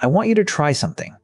I want you to try something.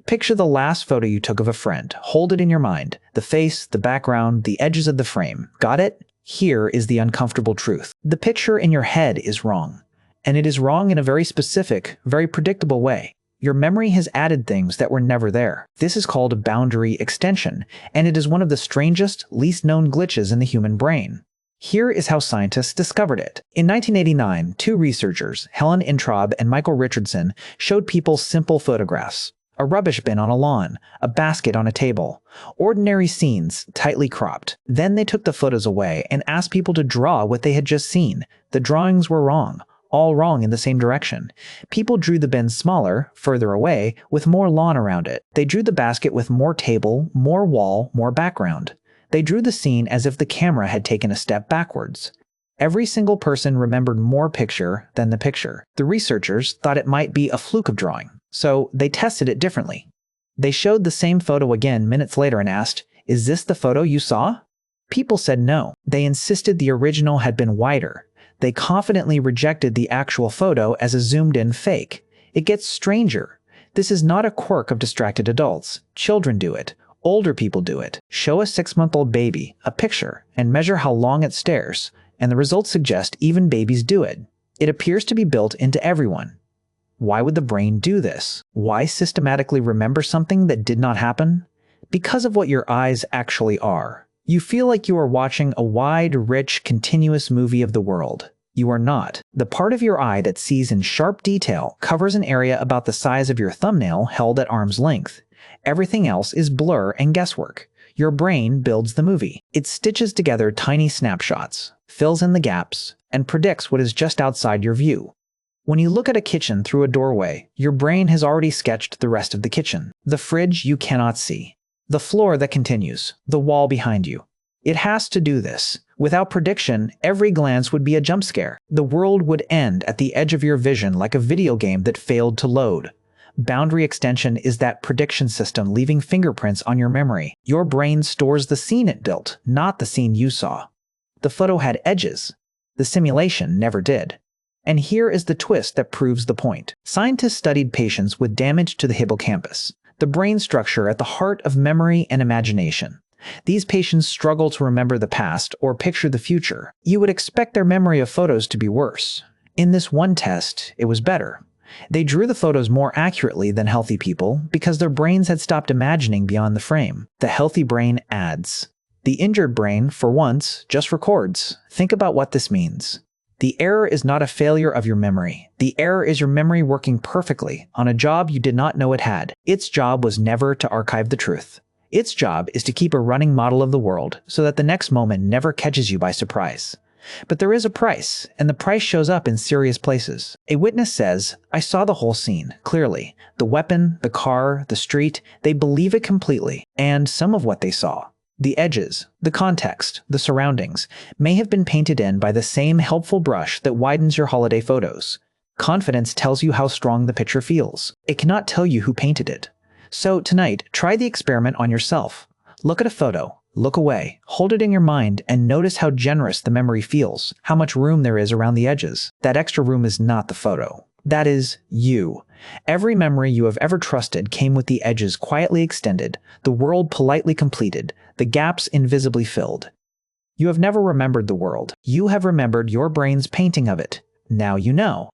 Picture the last photo you took of a friend. Hold it in your mind. The face, the background, the edges of the frame. Got it? Here is the uncomfortable truth. The picture in your head is wrong. And it is wrong in a very specific, very predictable way. Your memory has added things that were never there. This is called a boundary extension, and it is one of the strangest, least known glitches in the human brain. Here is how scientists discovered it. In 1989, two researchers, Helen Intraub and Michael Richardson, showed people simple photographs. A rubbish bin on a lawn, a basket on a table, ordinary scenes, tightly cropped. Then they took the photos away and asked people to draw what they had just seen. The drawings were wrong. All wrong in the same direction. People drew the bin smaller, further away, with more lawn around it. They drew the basket with more table, more wall, more background. They drew the scene as if the camera had taken a step backwards. Every single person remembered more picture than the picture. The researchers thought it might be a fluke of drawing, so they tested it differently. They showed the same photo again minutes later and asked, "Is this the photo you saw?" People said no. They insisted the original had been wider. They confidently rejected the actual photo as a zoomed-in fake. It gets stranger. This is not a quirk of distracted adults. Children do it. Older people do it. Show a 6-month-old baby a picture and measure how long it stares, and the results suggest even babies do it. It appears to be built into everyone. Why would the brain do this? Why systematically remember something that did not happen? Because of what your eyes actually are. You feel like you are watching a wide, rich, continuous movie of the world. You are not. The part of your eye that sees in sharp detail covers an area about the size of your thumbnail held at arm's length. Everything else is blur and guesswork. Your brain builds the movie. It stitches together tiny snapshots, fills in the gaps, and predicts what is just outside your view. When you look at a kitchen through a doorway, your brain has already sketched the rest of the kitchen. The fridge you cannot see. The floor that continues. The wall behind you. It has to do this. Without prediction, every glance would be a jump scare. The world would end at the edge of your vision like a video game that failed to load. Boundary extension is that prediction system leaving fingerprints on your memory. Your brain stores the scene it built, not the scene you saw. The photo had edges. The simulation never did. And here is the twist that proves the point. Scientists studied patients with damage to the hippocampus, the brain structure at the heart of memory and imagination. These patients struggle to remember the past or picture the future. You would expect their memory of photos to be worse. In this one test, it was better. They drew the photos more accurately than healthy people because their brains had stopped imagining beyond the frame. The healthy brain adds. The injured brain, for once, just records. Think about what this means. The error is not a failure of your memory. The error is your memory working perfectly on a job you did not know it had. Its job was never to archive the truth. Its job is to keep a running model of the world so that the next moment never catches you by surprise. But there is a price, and the price shows up in serious places. A witness says, "I saw the whole scene, clearly. The weapon, the car, the street, they believe it completely, and some of what they saw. The edges, the context, the surroundings, may have been painted in by the same helpful brush that widens your holiday photos. Confidence tells you how strong the picture feels. It cannot tell you who painted it. So tonight, try the experiment on yourself. Look at a photo, look away, hold it in your mind, and notice how generous the memory feels, how much room there is around the edges. That extra room is not the photo. That is you. Every memory you have ever trusted came with the edges quietly extended, the world politely completed, the gaps invisibly filled. You have never remembered the world. You have remembered your brain's painting of it. Now you know.